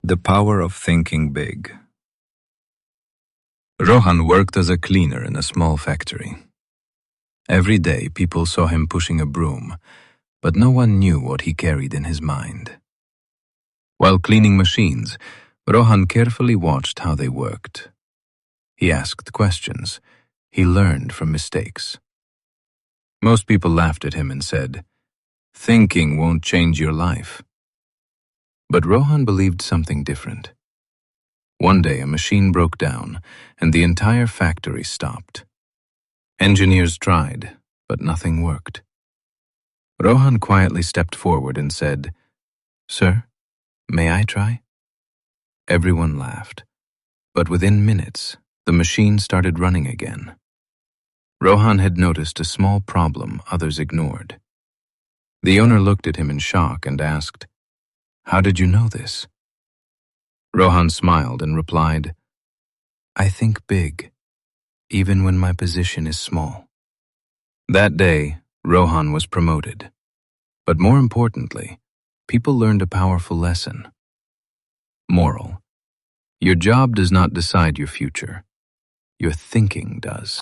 The power of thinking big. Rohan worked as a cleaner in a small factory. Every day, people saw him pushing a broom, but no one knew what he carried in his mind. While cleaning machines, Rohan carefully watched how they worked. He asked questions. He learned from mistakes. Most people laughed at him and said, "Thinking won't change your life." But Rohan believed something different. One day, a machine broke down, and the entire factory stopped. Engineers tried, but nothing worked. Rohan quietly stepped forward and said, "Sir, may I try?" Everyone laughed, but within minutes, the machine started running again. Rohan had noticed a small problem others ignored. The owner looked at him in shock and asked, "How did you know this?" Rohan smiled and replied, "I think big, even when my position is small." That day, Rohan was promoted. But more importantly, people learned a powerful lesson. Moral: your job does not decide your future. Your thinking does.